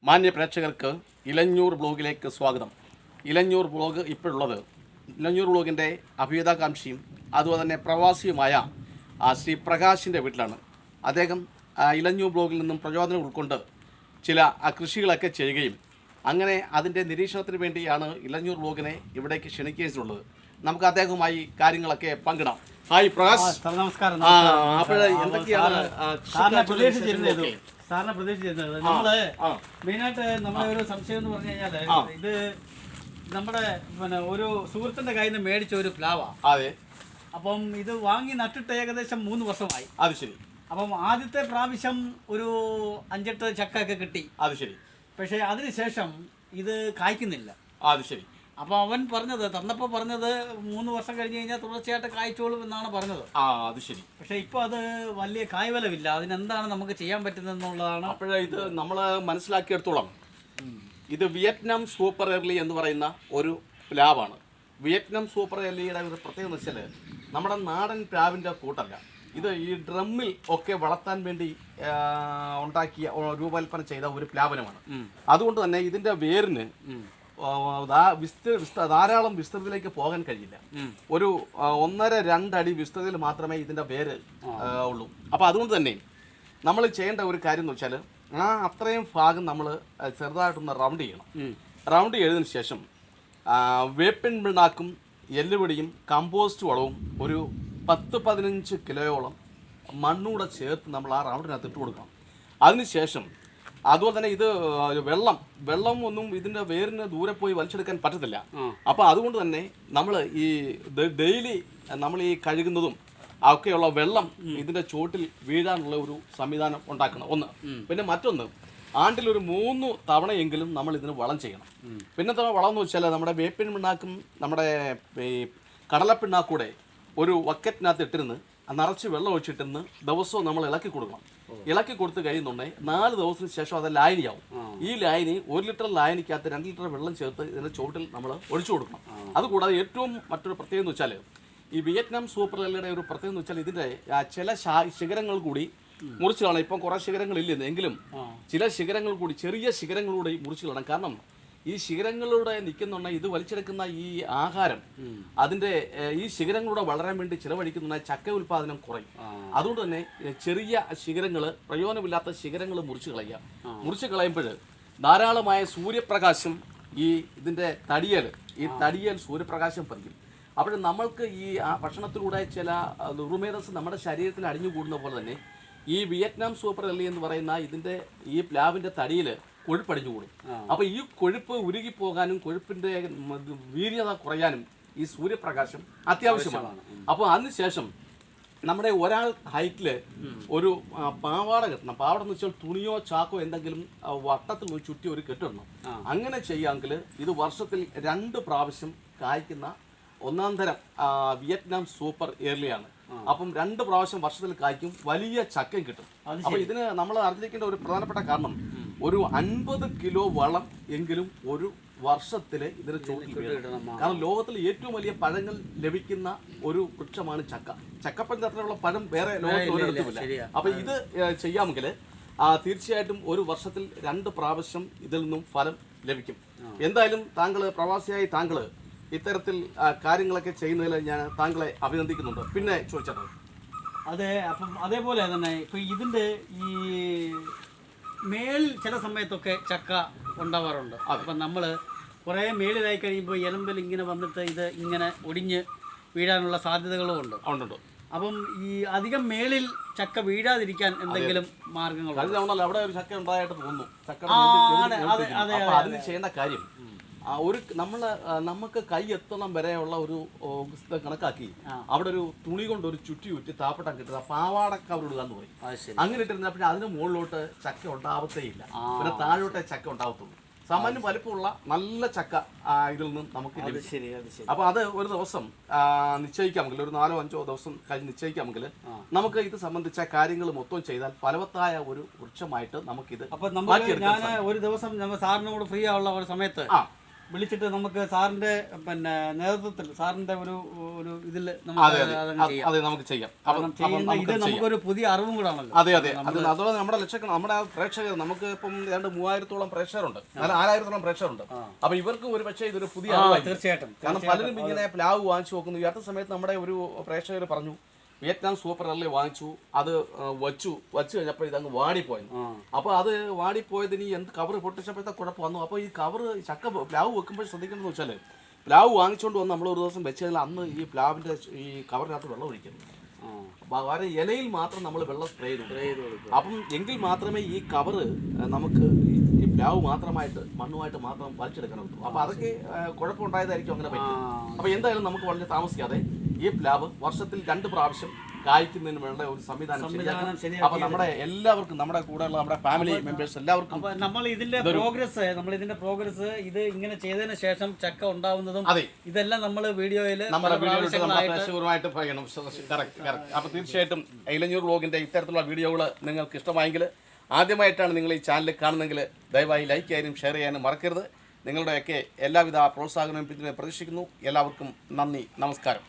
മാന്യ പ്രേക്ഷകർക്ക് ഇലഞ്ഞൂർ ബ്ലോഗിലേക്ക് സ്വാഗതം. ഇലഞ്ഞൂർ ബ്ലോഗ് ഇപ്പോഴുള്ളത് ഇലഞ്ഞൂർ ബ്ലോഗിൻ്റെ അഭ്യുദയകാംക്ഷിയും അതുപോലെ തന്നെ പ്രവാസിയുമായ ശ്രീ പ്രകാശിൻ്റെ വീട്ടിലാണ്. അദ്ദേഹം ഇലഞ്ഞൂർ ബ്ലോഗിൽ നിന്നും പ്രചോദനം ഉൾക്കൊണ്ട് ചില കൃഷികളൊക്കെ ചെയ്യുകയും അങ്ങനെ അതിൻ്റെ നിരീക്ഷണത്തിന് വേണ്ടിയാണ് ഇലഞ്ഞൂർ ബ്ലോഗിനെ ഇവിടേക്ക് ക്ഷണിക്കുകയുള്ളത്. നമുക്ക് അദ്ദേഹവുമായി കാര്യങ്ങളൊക്കെ പങ്കിടാം. ഹായ് പ്രകാശ്. നമസ്കാരം. അപ്പോൾ എന്തൊക്കെയാണ് സാറിനെ പ്രതീക്ഷിച്ചിരുന്നത്? നമ്മള് മെയിനായിട്ട് നമ്മുടെ ഒരു സംശയം എന്ന് പറഞ്ഞു കഴിഞ്ഞാല് ഇത് നമ്മുടെ ഒരു സുഹൃത്തിന്റെ കയ്യിൽ നിന്ന് മേടിച്ച ഒരു പ്ലാവാ. അതെ. അപ്പം ഇത് വാങ്ങി നട്ടിട്ട് ഏകദേശം 3 വർഷമായി. അത് ശരി. അപ്പം ആദ്യത്തെ പ്രാവശ്യം ഒരു 5-8 ചക്കയൊക്കെ കിട്ടി. അത് ശരി. പക്ഷെ അതിനുശേഷം ഇത് കായ്ക്കുന്നില്ല. അത് ശരി. അപ്പോൾ അവൻ തന്നപ്പോൾ പറഞ്ഞത് 3 വർഷം കഴിഞ്ഞ് കഴിഞ്ഞാൽ തുടർച്ചയായിട്ട് കായ്ച്ചോളും എന്നാണ് പറഞ്ഞത്. അത് ശരി. പക്ഷെ ഇപ്പോൾ അത് വലിയ കായ്ഫലമില്ല. അതിനെന്താണ് നമുക്ക് ചെയ്യാൻ പറ്റുന്നതെന്നുള്ളതാണ്. അപ്പോഴേ ഇത് നമ്മൾ മനസ്സിലാക്കിയെടുത്തോളം ഇത് വിയറ്റ്നാം സൂപ്പർ എർലി എന്ന് പറയുന്ന ഒരു പ്ലാവാണ്. വിയറ്റ്നാം സൂപ്പർ എർലിയുടെ ഒരു പ്രത്യേകത എന്ന് വെച്ചാൽ നമ്മുടെ നാടൻ പ്ലാവിൻ്റെ കൂട്ടല്ല. ഇത് ഈ ഡ്രമ്മിൽ ഒക്കെ വളർത്താൻ വേണ്ടി ഉണ്ടാക്കിയ രൂപകൽപ്പന ചെയ്ത ഒരു പ്ലാവനമാണ്. അതുകൊണ്ട് തന്നെ ഇതിൻ്റെ വേരിന് ധാരാളം വിസ്തൃതിയിലേക്ക് പോകാൻ കഴിയില്ല. ഒരു 1.5-2 അടി വിസ്തൃതിയിൽ മാത്രമേ ഇതിൻ്റെ വേര് ഉള്ളൂ. അപ്പോൾ അതുകൊണ്ട് തന്നെ നമ്മൾ ചെയ്യേണ്ട ഒരു കാര്യം എന്ന് വെച്ചാൽ അത്രയും ഭാഗം നമ്മൾ ചെറുതായിട്ടൊന്ന് റൗണ്ട് ചെയ്യണം. റൗണ്ട് ചെയ്തതിന് ശേഷം വേപ്പിൻ പിണ്ണാക്കും എല്ലുപൊടിയും കമ്പോസ്റ്റ് വളവും ഒരു 10-15 കിലോയോളം മണ്ണൂടെ ചേർത്ത് നമ്മൾ ആ റൗണ്ടിനകത്ത് ഇട്ട് കൊടുക്കണം. അതിനുശേഷം അതുപോലെ തന്നെ ഇത് വെള്ളം ഒന്നും ഇതിൻ്റെ വേരിന് ദൂരെ പോയി വലിച്ചെടുക്കാൻ പറ്റത്തില്ല. അപ്പോൾ അതുകൊണ്ട് തന്നെ നമ്മൾ ഈ ഡെയിലി നമ്മൾ ഈ കഴുകുന്നതും ഒക്കെയുള്ള വെള്ളം ഇതിൻ്റെ ചോട്ടിൽ വീഴാനുള്ള ഒരു സംവിധാനം ഉണ്ടാക്കണം. ഒന്ന്. പിന്നെ മറ്റൊന്ന്, ആണ്ടിലൊരു 3 തവണയെങ്കിലും നമ്മൾ ഇതിന് വളം ചെയ്യണം. പിന്നത്തെ വളം എന്ന് വെച്ചാൽ നമ്മുടെ വേപ്പിൻ പിണ്ണാക്കും നമ്മുടെ ഈ കടലപ്പിണ്ണാക്കൂടെ ഒരു ബക്കറ്റിനകത്ത് ഇട്ടിരുന്ന് നിറച്ച് വെള്ളം ഒഴിച്ചിട്ടിരുന്ന് ദിവസവും നമ്മൾ ഇളക്കി കൊടുക്കണം. ഇളക്കി കൊടുത്ത് കഴിയുന്നുണ്ടെങ്കിൽ 4 ദിവസത്തിന് ശേഷം അത് ലായനിയാവും. ഈ ലായനി 1 ലിറ്റർ ലായനിക്കകത്ത് 2 ലിറ്റർ വെള്ളം ചേർത്ത് ഇതിൻ്റെ ചോട്ടിൽ നമ്മൾ ഒഴിച്ചു കൊടുക്കണം. അതുകൂടാതെ ഏറ്റവും മറ്റൊരു പ്രത്യേകത എന്ന് വെച്ചാൽ ഈ വിയറ്റ്നാം സൂപ്പർ എർലിയുടെ ഒരു പ്രത്യേകത എന്ന് വെച്ചാൽ ഇതിൻ്റെ ചില ശിഖരങ്ങൾ കൂടി മുറിച്ച് കളയണം. ഇപ്പം കുറേ ശിഖരങ്ങളില്ലെന്ന് എങ്കിലും ചില ശിഖരങ്ങൾ കൂടി, ചെറിയ ശിഖരങ്ങൾ കൂടി മുറിച്ച് കളയണം. കാരണം ഈ ശിഖരങ്ങളിലൂടെ നിൽക്കുന്നുണ്ടെങ്കിൽ ഇത് വലിച്ചെടുക്കുന്ന ഈ ആഹാരം അതിൻ്റെ ഈ ശിഖരങ്ങളിലൂടെ വളരാൻ വേണ്ടി ചിലവഴിക്കുന്ന ചക്ക ഉൽപ്പാദനം കുറയും. അതുകൊണ്ട് തന്നെ ചെറിയ ശിഖരങ്ങൾ, പ്രയോജനമില്ലാത്ത ശിഖരങ്ങൾ മുറിച്ച് കളയുക. മുറിച്ച് കളയുമ്പോൾ ധാരാളമായ സൂര്യപ്രകാശം ഇതിൻ്റെ തടിയൽ സൂര്യപ്രകാശം പതിക്കും. അപ്പോൾ നമ്മൾക്ക് ഈ ഭക്ഷണത്തിലൂടെ ചില ദുർമേധസ് നമ്മുടെ ശരീരത്തിൽ അടിഞ്ഞുകൂടുന്ന പോലെ തന്നെ ഈ വിയറ്റ്നാം സൂപ്പർ എർലി എന്ന് പറയുന്ന ഇതിൻ്റെ ഈ പ്ലാവിൻ്റെ തടിയിൽ കൊഴുപ്പടിഞ്ഞു കൂടും. അപ്പോൾ ഈ കൊഴുപ്പ് ഉരുകിപ്പോകാനും കൊഴുപ്പിൻ്റെ വീര്യത കുറയാനും ഈ സൂര്യപ്രകാശം അത്യാവശ്യമാണ്. അപ്പോൾ അതിനുശേഷം നമ്മുടെ ഒരാൾ ഹൈറ്റിൽ ഒരു പാവാട കെട്ടണം. പാവാട എന്ന് വെച്ചാൽ തുണിയോ ചാക്കോ എന്തെങ്കിലും വട്ടത്തിൽ ചുറ്റി ഒരു കെട്ടിടണം. അങ്ങനെ ചെയ്യാമെങ്കിൽ ഇത് വർഷത്തിൽ 2 പ്രാവശ്യം കായ്ക്കുന്ന 1-ാം തരം വിയറ്റ്നാം സൂപ്പർ എർലിയാണ്. അപ്പം 2 പ്രാവശ്യം വർഷത്തിൽ കായ്ക്കും, വലിയ ചക്കയും കിട്ടും. അപ്പോൾ ഇതിന് നമ്മൾ അറിഞ്ഞിരിക്കേണ്ട ഒരു പ്രധാനപ്പെട്ട കാരണം ഒരു 50 കിലോ വളം എങ്കിലും ഒരു വർഷത്തിൽ ഇതിന് ചോട്ടിൽ വീഴണം. കാരണം ലോകത്തിൽ ഏറ്റവും വലിയ പഴങ്ങൾ ലഭിക്കുന്ന ഒരു വൃക്ഷമാണ് ചക്ക. ചക്കപ്പഴം അത്രയുള്ള പഴം വേറെ ലോകത്തിൽ ഒരിടത്തുമില്ല. അപ്പോൾ ഇത് ചെയ്യാമെങ്കിൽ തീർച്ചയായിട്ടും ഒരു വർഷത്തിൽ 2 പ്രാവശ്യം ഇതിൽ നിന്നും ഫലം ലഭിക്കും. എന്തായാലും പ്രവാസിയായി താങ്കൾ ഇത്തരത്തിൽ കാര്യങ്ങളൊക്കെ ചെയ്യുന്നതിൽ ഞാൻ താങ്കളെ അഭിനന്ദിക്കുന്നുണ്ട്. പിന്നെ ചോദിച്ചത് അതെ. അപ്പം അതേപോലെ തന്നെ ഇപ്പം ഇതിൻ്റെ ഈ ചില സമയത്തൊക്കെ ചക്ക ഉണ്ടാവാറുണ്ട്. അപ്പം നമ്മൾ കുറേ മേളിലായി കഴിയുമ്പോൾ എലമ്പിൽ ഇങ്ങനെ വന്നിട്ട് ഇത് ഇങ്ങനെ ഒടിഞ്ഞ് വീഴാനുള്ള സാധ്യതകളും ഉണ്ട്. അപ്പം ഈ അധികം മേളിൽ ചക്ക വീഴാതിരിക്കാൻ എന്തെങ്കിലും മാർഗങ്ങളുണ്ട്? അവിടെ ഒരു ചക്ക ഉണ്ടായിട്ട് തോന്നുന്നു. അതിന് ചെയ്യേണ്ട കാര്യം നമുക്ക് കൈ എത്തണം വരെയുള്ള ഒരു കണക്കാക്കി അവിടെ ഒരു തുണി കൊണ്ട് ഒരു ചുറ്റി താപ്പട്ടം കിട്ടുക, പാവാടക്ക അവരിടുക എന്ന് പറയും. അങ്ങനെ ഇട്ടിരുന്ന പിന്നെ അതിന് മുകളിലോട്ട് ചക്ക ഉണ്ടാവത്തേ ഇല്ല. പിന്നെ താഴോട്ടേ ചക്ക ഉണ്ടാവത്തുള്ളൂ. സാമാന്യം വലുപ്പമുള്ള നല്ല ചക്ക ഇതിൽ നിന്നും നമുക്ക് ലഭിക്കും. അപ്പോൾ അത് ഒരു ദിവസം നിശ്ചയിക്കാമെങ്കിൽ, ഒരു 4-5 ദിവസം കഴിഞ്ഞ് നിശ്ചയിക്കാമെങ്കിൽ നമുക്ക് ഇത് സംബന്ധിച്ച കാര്യങ്ങൾ മൊത്തം ചെയ്താൽ ഫലവത്തായ ഒരു വൃക്ഷമായിട്ട് നമുക്കിത്. അപ്പോൾ ഞാൻ ഒരു ദിവസം സാറിനോട് ഫ്രീ ആവുള്ള ഒരു സമയത്ത് വിളിച്ചിട്ട് നമുക്ക് സാറിന്റെ പിന്നെ നേതൃത്വത്തിൽ സാറിന്റെ ഒരു ഇതിൽ നമുക്ക് അതെ നമുക്ക് ചെയ്യാം. ഇത് നമുക്കൊരു പുതിയ അറിവും കൂടെ ആണല്ലോ. അതെ അതുപോലെ നമ്മുടെ നമ്മുടെ പ്രേക്ഷകർ നമുക്ക് ഇപ്പം 3000-ഓളം പ്രേക്ഷകരുണ്ട്, 4000-ഓളം പ്രേക്ഷകരുണ്ട്. അപ്പൊ ഇവർക്ക് ഒരു പക്ഷേ ഇതൊരു പുതിയ അറിവായി. തീർച്ചയായിട്ടും. കാരണം പലരും ഇങ്ങനെ പ്ലാവ് വാങ്ങിച്ചു നോക്കുന്നു. ഈ അടുത്ത സമയത്ത് നമ്മുടെ ഒരു പ്രേക്ഷകർ പറഞ്ഞു വിയറ്റ്നാം സൂപ്പർ എർലി വാങ്ങിച്ചു, അത് വച്ചു കഴിഞ്ഞപ്പോൾ ഇതങ്ങ് വാടിപ്പോയി. അപ്പോൾ അത് വാടിപ്പോയതിന് എന്ത് കവർ പൊട്ടിച്ചപ്പോഴത്തെ കുഴപ്പം വന്നു. അപ്പോൾ ഈ കവർ ചക്ക പ്ലാവ് വെക്കുമ്പോൾ ശ്രദ്ധിക്കേണ്ടതെന്ന് വെച്ചാൽ പ്ലാവ് വാങ്ങിച്ചുകൊണ്ട് വന്ന് നമ്മൾ ഒരു ദിവസം വെച്ചതിൽ അന്ന് ഈ പ്ലാവിൻ്റെ ഈ കവറിനകത്ത് വെള്ളം ഒഴിക്കുന്നു. വളരെ ഇലയിൽ മാത്രം നമ്മൾ വെള്ളം സ്പ്രേ ചെയ്ത് കൊടുക്കും. അപ്പം എങ്കിൽ മാത്രമേ ഈ കവറ് നമുക്ക് ഈ പ്ലാവ് മാത്രമായിട്ട് മണ്ണുമായിട്ട് മാത്രം വലിച്ചെടുക്കണം. അപ്പോൾ അതൊക്കെ കുഴപ്പമുണ്ടായതായിരിക്കും അങ്ങനെ പറ്റും. അപ്പോൾ എന്തായാലും നമുക്ക് വളരെ താമസിക്കാതെ ഈ പ്ലാവ് വർഷത്തിൽ 2 പ്രാവശ്യം കായ്ക്കുന്നതിന് വേണ്ട ഒരു സംവിധാനം ശരിയാക്കണം. അപ്പൊ നമ്മുടെ എല്ലാവർക്കും, നമ്മുടെ കൂടെയുള്ള നമ്മുടെ ഫാമിലി മെമ്പേഴ്സ് എല്ലാവർക്കും നമ്മൾ ഇതിന്റെ പ്രോഗ്രസ് ഇത് ഇങ്ങനെ ചെയ്തതിന് ശേഷം ചക്ക ഉണ്ടാവുന്നതും ഇതെല്ലാം നമ്മൾ വീഡിയോയിൽ നമ്മുടെ വീഡിയോയിലുമായിട്ട് പറയണം. അപ്പൊ തീർച്ചയായിട്ടും ഇലഞ്ഞൂർ വ്ലോഗിന്റെ ഇത്തരത്തിലുള്ള വീഡിയോകൾ നിങ്ങൾക്ക് ഇഷ്ടമായെങ്കിൽ, ആദ്യമായിട്ടാണ് നിങ്ങൾ ഈ ചാനൽ കാണുന്നതെങ്കിൽ ദയവായി ലൈക്ക് ചെയ്യാനും ഷെയർ ചെയ്യാനും മറക്കരുത്. നിങ്ങളുടെയൊക്കെ എല്ലാവിധ പ്രോത്സാഹനവും പ്രതീക്ഷിക്കുന്നു. എല്ലാവർക്കും നന്ദി, നമസ്കാരം.